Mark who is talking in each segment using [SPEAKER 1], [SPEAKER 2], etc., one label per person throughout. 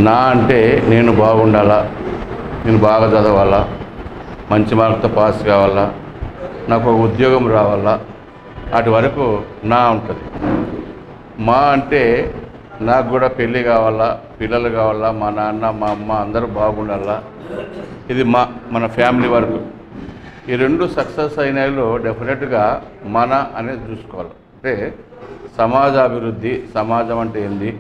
[SPEAKER 1] నా అంటే నేను బాగుండాలా, నేను బాగా చదవాలా, మంచి మార్కుతో పాస్ కావాలా, నాకు ఒక ఉద్యోగం రావాలా, అటు వరకు నా ఉంటుంది. మా అంటే నాకు కూడా పెళ్ళి కావాలా, పిల్లలు కావాలా, మా నాన్న మా అమ్మ అందరూ బాగుండాలా, ఇది మన ఫ్యామిలీ వరకు. ఈ రెండు సక్సెస్ అయినలో డెఫినెట్గా మన అనేది చూసుకోవాలి. అంటే సమాజాభివృద్ధి, సమాజం అంటే ఏంది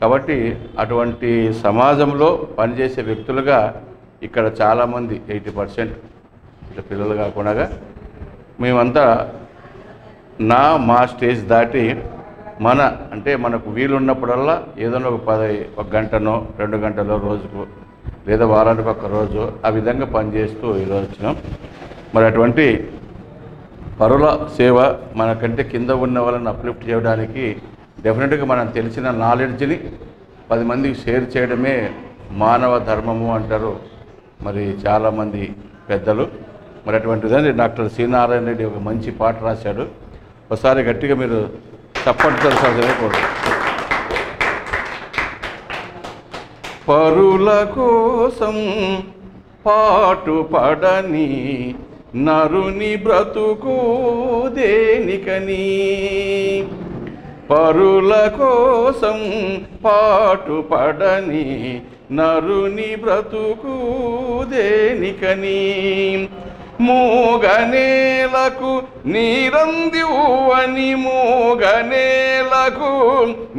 [SPEAKER 1] కాబట్టి అటువంటి సమాజంలో పనిచేసే వ్యక్తులుగా ఇక్కడ చాలామంది 80% ఇట్లా పిల్లలు కాకుండా మేమంతా మా స్టేజ్ దాటి అంటే మనకు వీలున్నప్పుడల్లా ఏదైనా ఒక గంటనో 2 గంటలో రోజుకు లేదా వారానికి ఒక రోజు ఆ విధంగా పనిచేస్తూ ఈరోజు వచ్చినాం. మరి అటువంటి పరుల సేవ మనకంటే కింద ఉన్న వాళ్ళని అప్లిఫ్ట్ చేయడానికి డెఫినెట్గా మనం తెలిసిన నాలెడ్జ్ని 10 మందికి షేర్ చేయడమే మానవ ధర్మము అంటారు మరి చాలామంది పెద్దలు. మరి అటువంటిదని డాక్టర్ సి నారాయణ రెడ్డి ఒక మంచి పాట రాశాడు. ఒకసారి గట్టిగా మీరు చప్పట్లు తెలుసాల్సిందే కోరుతున్నాను. పరుల కోసం పాటుపడని నరుని బ్రతుకు దేనికని, పరుల కోసం పాటుపడని నరుని బ్రతుకు దేనికని, మూగనేలకు నీరందివ్వని, మూగనేలకు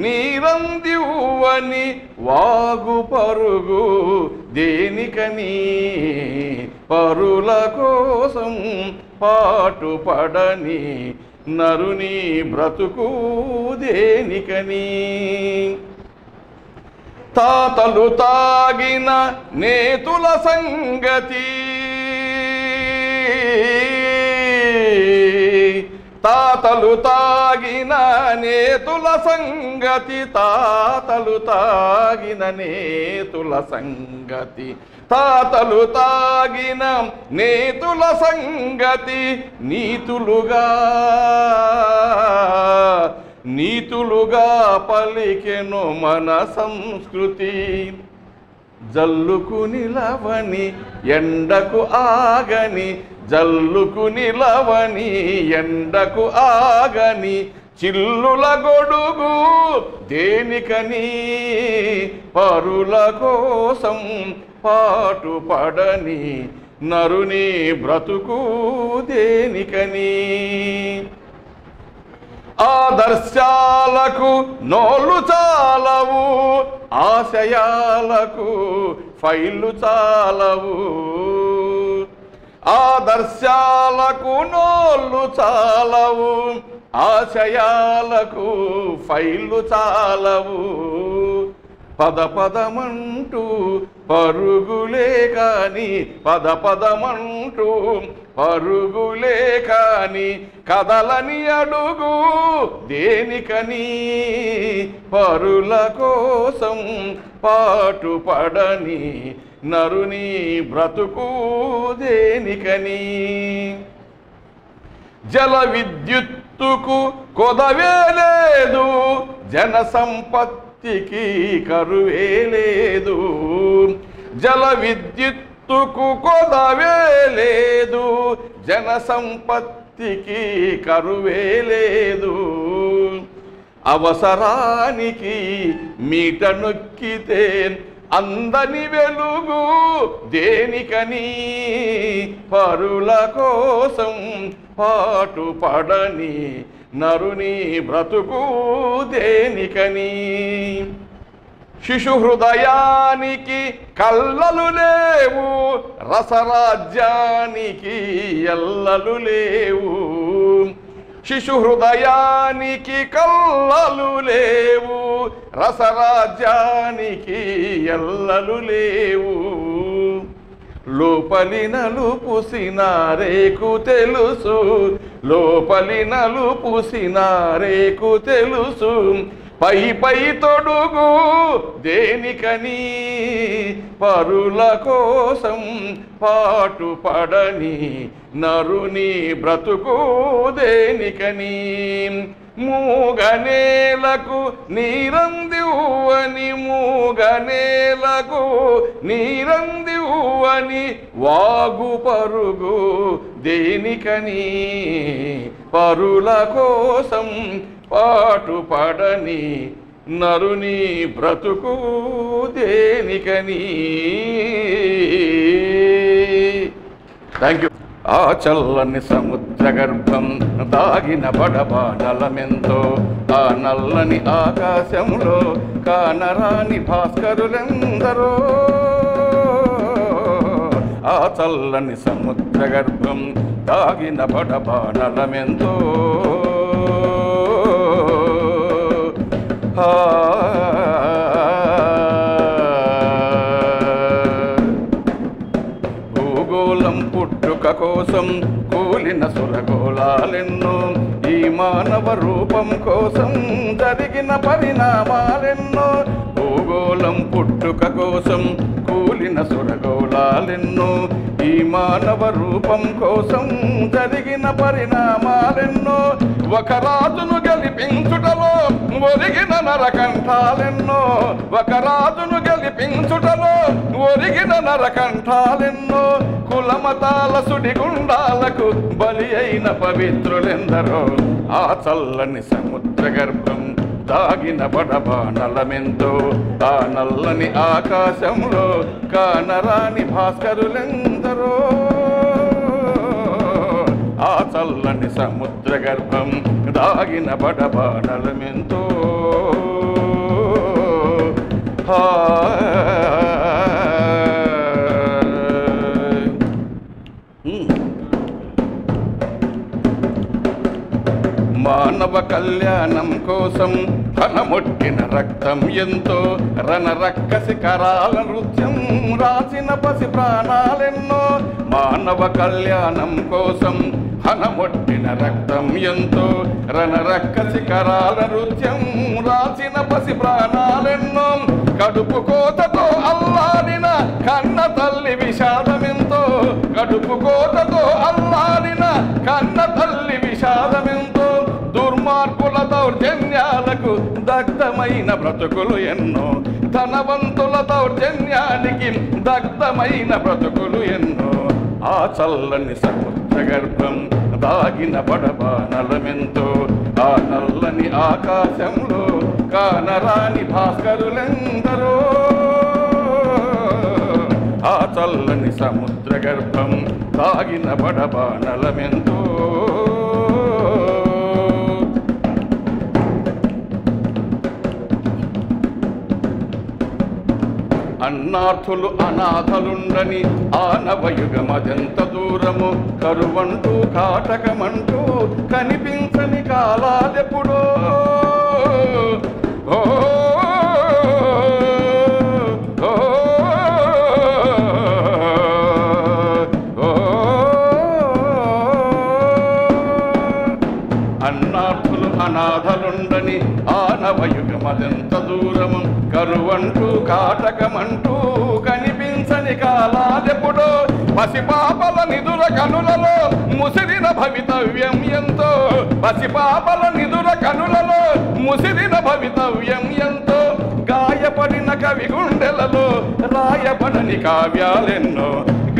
[SPEAKER 1] నీరందివ్వని వాగు పరుగు దేనికని, పరుల కోసం పాటుపడని నరుని బ్రతుకు దేనికని, తాతలు తాగిన నేతుల సంగతి, తాతలు తాగిన నేతుల సంగతి, తాతలు తాగిన నేతుల సంగతి, తాతలు తాగిన నేతుల సంగతి నీతులుగా పలికెను మన సంస్కృతి, జల్లుకు నిలవని ఎండకు ఆగని, జల్లుకు నిలవని ఎండకు ఆగని చిల్లుల గొడుగు దేనికని, పరుల కోసం పాటుపడని నరుని బ్రతుకు దేనికని, ఆదర్శాలకు నోళ్ళు చాలవు, ఆశయాలకు ఫైళ్ళు చాలవు, ఆదర్శాలకు నోళ్ళు చాలవు, ఆశయాలకు ఫైళ్ళు చాలవు, పదపదమంటూ పరుగులే కాని, పదపదమంటూ పరుగులే కాని కదలని అడుగు దేనికని, పరుల కోసం పాటుపడని నరుని బ్రతుకు దేనికని, జల విద్యుత్తుకు కొదవే లేదు, జన సంపత్తికి కరువే లేదు, జల విద్యుత్తుకు కొదవే లేదు, జన సంపత్తికి కరువే లేదు, అవసరానికి మీట నొక్కితే అందని వెలుగు దేనికని, పరుల కోసం పాటుపడని నరుని బ్రతుకు దేనికని, శిశు హృదయానికి కల్లలు లేవు, రసరాజ్యానికి ఎల్లలు లేవు, శిశు హృదయానికి కల్లలు లేవు, రసరాజ్యానికి ఎల్లలు లేవు, లోపలి నలుపు సినారేకు తెలుసు, లోపలి నలుపు సినారేకు తెలుసు, పై తొడుగు దేనికని, పరుల కోసం పాటుపడని నరుని బ్రతుకు దేనికని, మూగనేలకు నీరందివ్వని మూగనేలకు నీరందివ్వని వాగు పరుగు దేనికని పరుల కోసం పాటుపడని నరుని బ్రతుకు దేనికని. Thank you. ఆ చల్లని సముద్ర గర్భం దాగిన బడబానలమెంతో, ఆ నల్లని ఆకాశంలో కానరాని భాస్కరులెందరో. ఆ చల్లని సముద్ర గర్భం దాగిన బడబానలమెంతో, భూగోళం పుట్టుక కోసం కూలిన సురగోళాలెన్నో, ఈ మానవ రూపం కోసం జరిగిన పరిణామాలెన్నో. భూగోళం పుట్టుక కోసం కూలిన సురగోళాలెన్నో, ఈ మానవ రూపం కోసం జరిగిన పరిణామాలెన్నో. ఒక రాజును గెలిపించుటలో ఒరిగిన నరకంఠాలెన్నో, ఒక రాజును గెలిపించుటలో ఒరిగిన నరకంఠాలెన్నో. కులమతాల సుడిగుండాలకు బలి అయిన పవిత్రులెందరో. ఆ చల్లని సముద్ర గర్భం దాగిన బడబానలమెంతో, ఆ నల్లని ఆకాశంలో కానరాని భాస్కరులెందరో. ఆ చల్లని సముద్ర గర్భం దాగిన బడబానలమెంతో. మానవ కళ్యాణం కోసం ఘనముట్టిన రక్తం ఎంతో, రణరక్కసి కరాల నృత్యం రాసిన పసి ప్రాణాలెన్నో. మానవ కళ్యాణం కోసం ఘనముట్టిన రక్తం ఎంతో, రణరక్కసి కరాల నృత్యం రాసిన పసి ప్రాణాలెన్నో. కడుపు కోతతో అల్లాడిన కన్న తల్లి విషాదమెంతో, కడుపు కోతతో అల్లాడిన కన్న తల్లి విషాదమెంతో. దుర్మార్గుల దౌర్జన్యాలకు దగ్ధమైన బ్రతుకులు ఎన్నో, ధనవంతుల దౌర్జన్యానికి దగ్ధమైన బ్రతుకులు ఎన్నో. ఆ చల్లని సముద్ర గర్భం దాగిన బడబానలమెంతో, ఆ నల్లని ఆకాశంలో కానరాని భాస్కరులెందరో. ఆ చల్లని సముద్ర గర్భం దాగిన బడబానలమెంతో. అన్నార్థులు అనాథలుండని ఆనవయుగమదెంత దూరము, కరువంటూ కాటకమంటూ కనిపించని కాలాలెప్పుడో. ఓ అన్నార్థులు అనాథలుండని ఆనవయుగమదెంత దూరము, కరువంటూ కాటకమంటూ కనిపించని కాలాలెప్పుడో. పసిపాపల నిదుర కనులలో ముసిరిన భవితవ్యం ఎంతో, పసిపాపల నిదుర కనులలో ముసిరిన భవితవ్యం ఎంతో. గాయపడిన కవి గుండెలలో రాయబడని కావ్యాలెన్నో,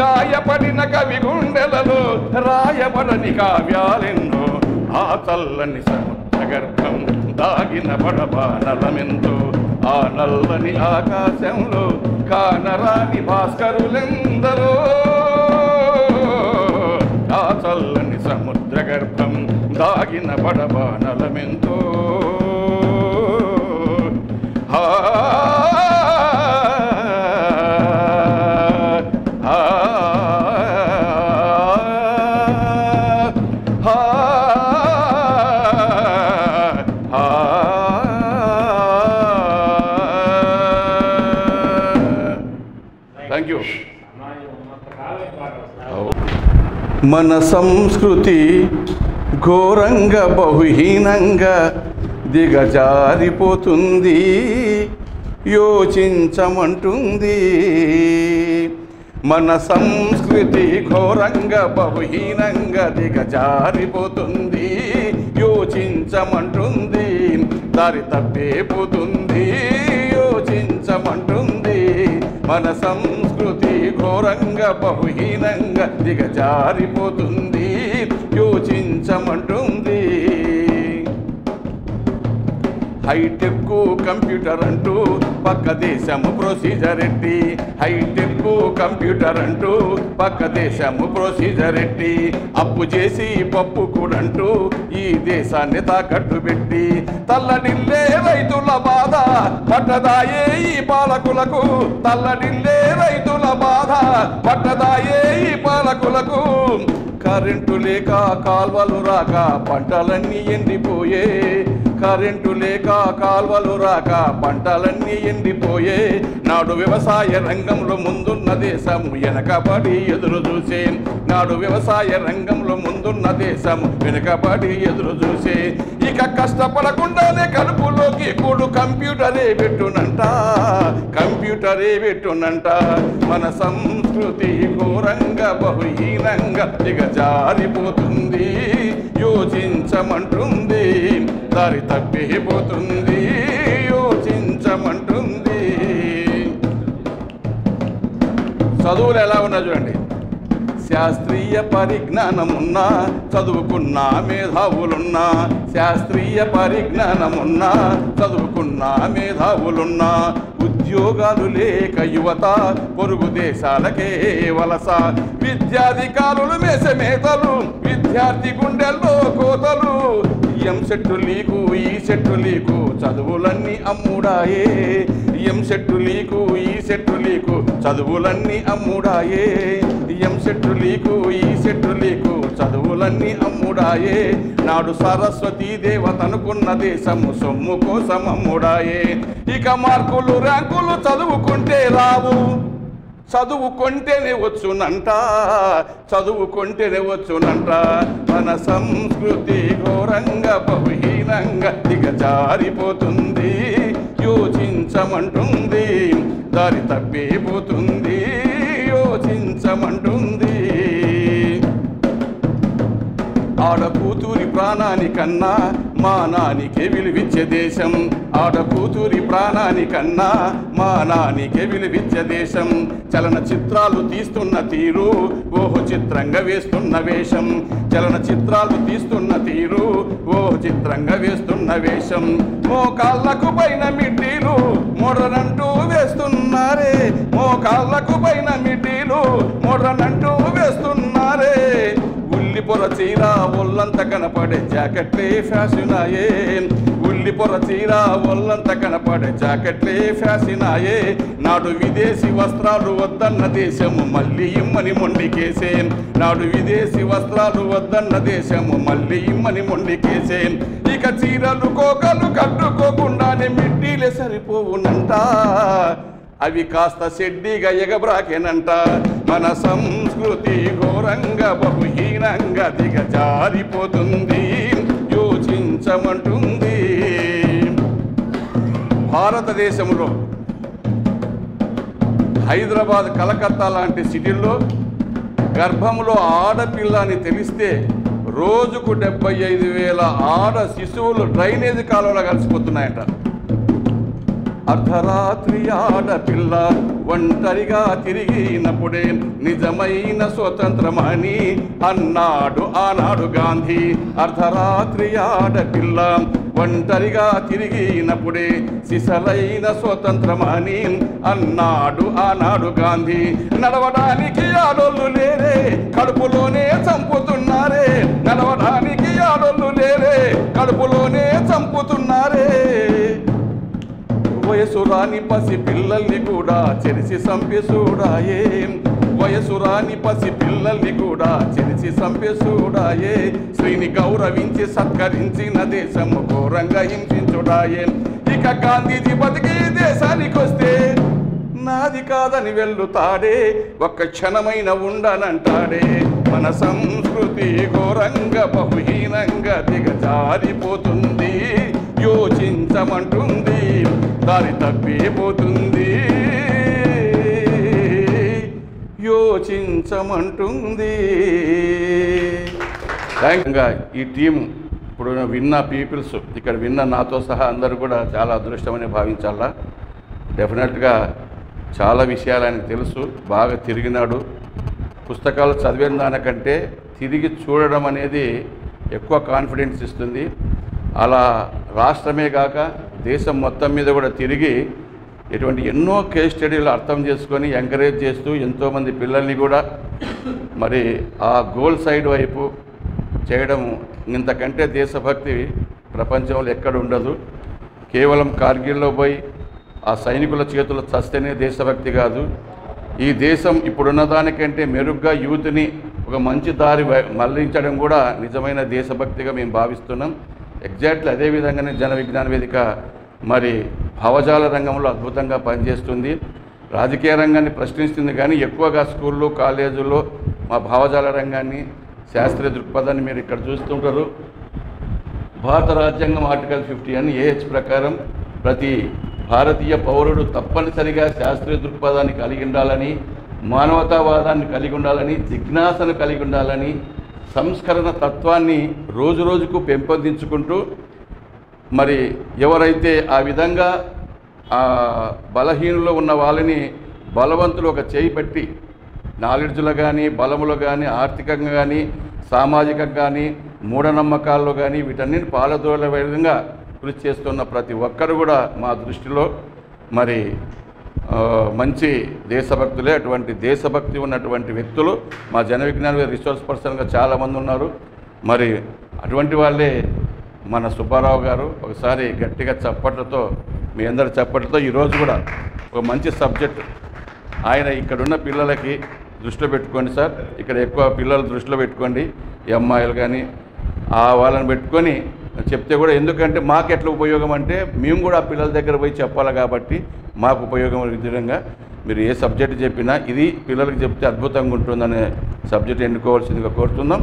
[SPEAKER 1] గాయపడిన కవి గుండెలలో రాయబడని కావ్యాలెన్నో. ఆ చల్లని సముద్ర గర్భం దాగిన బడబానలమెంతో, ఆ నల్లని ఆకాశంలో కానరాని భాస్కరులెందరో. ఆ చల్లని సముద్ర గర్భం దాగిన బడబానలమెంతో. Thank you. మన సంస్కృతి ఘోరంగా బహుహీనంగా దిగజారిపోతుంది, యోచించమంటుంది. మన సంస్కృతి ఘోరంగా బహుహీనంగా దిగజారిపోతుంది, యోచించమంటుంది, దారి తప్పిపోతుంది యోచించమంటుంది. మన సంస్కృతి ఘోరంగా బహుహీనంగా దిగజారిపోతుంది యోచించమంటుంది. హైటెక్ కంప్యూటర్ అంటూ పక్క దేశము ప్రొసీజర్ ఎట్టి, హైటెక్ కంప్యూటర్ అంటూ పక్క దేశము ప్రొసీజర్ ఎట్టి, అప్పు చేసి పప్పు కూడంటూ ఈ దేశాన్ని తాకట్టు పెట్టి, తల్లడిల్లే రైతుల బాధ పట్టదాయే ఈ పాలకులకు, తల్లడిల్లే రైతుల బాధ పట్టదాయే ఈ పాలకులకు. కరెంటు లేక కాల్వలు రాక పంటలన్నీ ఎండిపోయే, కరెంటు లేక కాల్వలు రాక పంటలన్నీ ఎండిపోయే. నాడు వ్యవసాయ రంగంలో ముందున్న దేశము వెనకబడి ఎదురు చూసే, నాడు వ్యవసాయ రంగంలో ముందున్న దేశము వెనకబడి ఎదురు చూసే. ఇక కష్టపడకుండానే కడుపులోకి కూడు కంప్యూటరే పెట్టునంట, కంప్యూటరే పెట్టునంట. మన సంస్కృతి ఘోరంగా బహుహీనంగా దిగజారిపోతుంది యోచించమంటుంది, దారి తప్పిపోతుంది యోచించమంటుంది. చదువులు ఎలా ఉన్నా చూడండి, శాస్త్రీయ పరిజ్ఞానమున్నా చదువుకున్న మేధావులున్నా, శాస్త్రీయ పరిజ్ఞానమున్నా చదువుకున్న మేధావులున్నా, ఉద్యోగాలు లేక యువత పొరుగు దేశాలకే వలస. విద్యాధికారులు మేసమేతలు, విద్యార్థి గుండెల్లో కోతలు. ఎంసెట్టు లీకు ఈ సెట్టు లీకు చదువులన్నీ అమ్ముడాయే, ఎంసెట్టు లీకు ఈ సెట్టు లీకు చదువులన్నీ అమ్ముడాయే, ఎంసెట్టు లీకు ఈ సెట్టు లీకు చదువులన్నీ అమ్ముడాయే. నాడు సరస్వతీ దేవతనుకున్న దేశము సొమ్ము కోసం అమ్ముడాయే. ఇక మార్కులు ర్యాంకులు చదువుకుంటే రావు, చదువుకుంటేనే వచ్చునంట, చదువుకుంటేనే వచ్చునంట. మన సంస్కృతి ఘోరంగా బహుహీనంగా దిగజారిపోతుంది యోచించమంటుంది, దారి తప్పిపోతుంది యోచించమంటుంది. ఆడకూతురి ప్రాణానికన్నా మానానికే విలువిచ్చే దేశం, ఆడకూతురి ప్రాణానికన్నా మానానికే విలువిచ్చే దేశం. చలన చిత్రాలు తీస్తున్న తీరు ఓహో చిత్రంగా వేస్తున్న వేషం, చలన చిత్రాలు తీస్తున్న తీరు ఓహో చిత్రంగా వేస్తున్న వేషం. మోకాళ్ళకు పైన మిడ్డీలు మొడనంటూ వేస్తున్నారే, మోకాళ్ళకు పైన మిడ్డీలు మొడనంటూ వేస్తున్నారే. ఉల్లిపొర చీర ఒళ్ళంత కనపడే జాకెట్లే ఫ్యాషన్ అయ్యే, ఉల్లిపొర చీర ఒళ్ళంత కనపడే జాకెట్లే ఫ్యాషన్ అయ్యే. నాడు విదేశీ వస్త్రాలు వద్దన్న దేశము మళ్ళీ ఇమ్మని మొండికేసే, నాడు విదేశీ వస్త్రాలు వద్దన్న దేశము మళ్ళీ ఇమ్మని మొండికేసే. ఇక చీరలు కోకలు కట్టుకోకుండానే మిడ్డీలే సరిపోవునంట, అవి కాస్త షెడ్డీగా ఎగబ్రాకేనంట. మన సంస్కృతి ఘోరంగా బహుహీనంగా దిగజారిపోతుంది యోచించమంటుంది. భారతదేశంలో హైదరాబాద్ కలకత్తా లాంటి సిటీల్లో గర్భంలో ఆడపిల్ల అని తెలిస్తే రోజుకు 75,000 ఆడ శిశువులు డ్రైనేజ్ కాలువలో కలిసిపోతున్నాయంట. అర్ధరాత్రి ఆడపిల్ల ఒంటరిగా తిరిగినప్పుడే నిజమైన స్వతంత్రమని అన్నాడు ఆనాడు గాంధీ. అర్ధరాత్రి ఆడపిల్ల ఒంటరిగా తిరిగినప్పుడే సిసలైన స్వతంత్రమని అన్నాడు ఆనాడు గాంధీ. నడవడానికి ఆడోళ్ళు లేరే కడుపులోనే చంపుతున్నారే, నడవడానికి ఆడోళ్ళు లేరే కడుపులోనే చంపుతున్నారే. వయసు రాని పసి పిల్లల్ని కూడా చెరిసి సంపేసూడాయే, వయసు రాని పసి పిల్లల్ని కూడా చెరిసి సంపేసూడాయే. స్త్రీని గౌరవించి సత్కరించిన దేశము ఘోరంగా హింసించుడాయే. ఇక గాంధీజీ బతికి దేశానికి వస్తే నాది కాదని వెళ్ళుతాడే, ఒక్క క్షణమైన ఉండనంటాడే. మన సంస్కృతి ఘోరంగా బహుహీనంగా దిగజారిపోతుంది యోచించమంటుంది, దారి తప్పిపోతుంది యోచించమంటుంది. ఈ టీం ఇప్పుడు ఇప్పుడు విన్న పీపుల్స్ ఇక్కడ విన్న నాతో సహా అందరూ కూడా చాలా అదృష్టమని భావించాలా. డెఫినెట్గా చాలా విషయాలు ఆయనకు తెలుసు, బాగా తిరిగినాడు. పుస్తకాలు చదివిన దానికంటే తిరిగి చూడడం అనేది ఎక్కువ కాన్ఫిడెన్స్ ఇస్తుంది. అలా రాష్ట్రమే కాక దేశం మొత్తం మీద కూడా తిరిగి ఇటువంటి ఎన్నో కేస్ స్టడీలు అర్థం చేసుకొని ఎంకరేజ్ చేస్తూ ఎంతోమంది పిల్లల్ని కూడా మరి ఆ గోల్ సైడ్ వైపు చేయడం, ఇంతకంటే దేశభక్తి ప్రపంచంలో ఎక్కడ ఉండదు. కేవలం కార్గిల్లో పోయి ఆ సైనికుల చేతుల్లో చస్తేనే దేశభక్తి కాదు. ఈ దేశం ఇప్పుడున్న దానికంటే మెరుగ్గా యూత్ని ఒక మంచి దారి మళ్లించడం కూడా నిజమైన దేశభక్తిగా మేము భావిస్తున్నాం. ఎగ్జాక్ట్లీ అదేవిధంగానే జన విజ్ఞాన వేదిక మరి భావజాల రంగంలో అద్భుతంగా పనిచేస్తుంది. రాజకీయ రంగాన్ని ప్రశ్నిస్తుంది, కానీ ఎక్కువగా స్కూళ్ళు కాలేజీల్లో మా భావజాల రంగాన్ని, శాస్త్రీయ దృక్పథాన్ని మీరు ఇక్కడ చూస్తుంటారు. భారత రాజ్యాంగం ఆర్టికల్ 50 అని ఏహెచ్ ప్రకారం ప్రతి భారతీయ పౌరుడు తప్పనిసరిగా శాస్త్రీయ దృక్పథాన్ని కలిగి ఉండాలని, మానవతావాదాన్ని కలిగి ఉండాలని, జిజ్ఞాసను కలిగి ఉండాలని, సంస్కరణ తత్వాన్ని రోజు రోజుకు పెంపొందించుకుంటూ మరి ఎవరైతే ఆ విధంగా బలహీనులో ఉన్న వాళ్ళని బలవంతులు ఒక చేయి పెట్టి నాలెడ్జ్లో కానీ, బలములో కానీ, ఆర్థికంగా కానీ, సామాజికంగా కానీ, మూఢనమ్మకాల్లో కానీ వీటన్నిటిని పాలదోలే విధంగా కృషి చేస్తున్న ప్రతి ఒక్కరు కూడా మా దృష్టిలో మరి మంచి దేశభక్తులే. అటువంటి దేశభక్తి ఉన్నటువంటి వ్యక్తులు మా జన విజ్ఞాన రిసోర్స్ పర్సన్గా చాలామంది ఉన్నారు. మరి అటువంటి వాళ్ళే మన సుబ్బారావు గారు. ఒకసారి గట్టిగా చప్పట్లతో, మీ అందరి చప్పట్లతో ఈరోజు కూడా ఒక మంచి సబ్జెక్ట్ ఆయన ఇక్కడున్న పిల్లలకి దృష్టిలో పెట్టుకోండి సార్. ఇక్కడ ఎక్కువ పిల్లలు దృష్టిలో పెట్టుకోండి, ఈ అమ్మాయిలు కానీ వాళ్ళని పెట్టుకొని చెప్తే కూడా, ఎందుకంటే మాకు ఎట్లా ఉపయోగం అంటే మేము కూడా ఆ పిల్లల దగ్గర పోయి చెప్పాలి కాబట్టి మాకు ఉపయోగం విధంగా మీరు ఏ సబ్జెక్ట్ చెప్పినా ఇది పిల్లలకు చెప్తే అద్భుతంగా ఉంటుందనే సబ్జెక్ట్ ఎన్నుకోవాల్సిందిగా కోరుతున్నాం.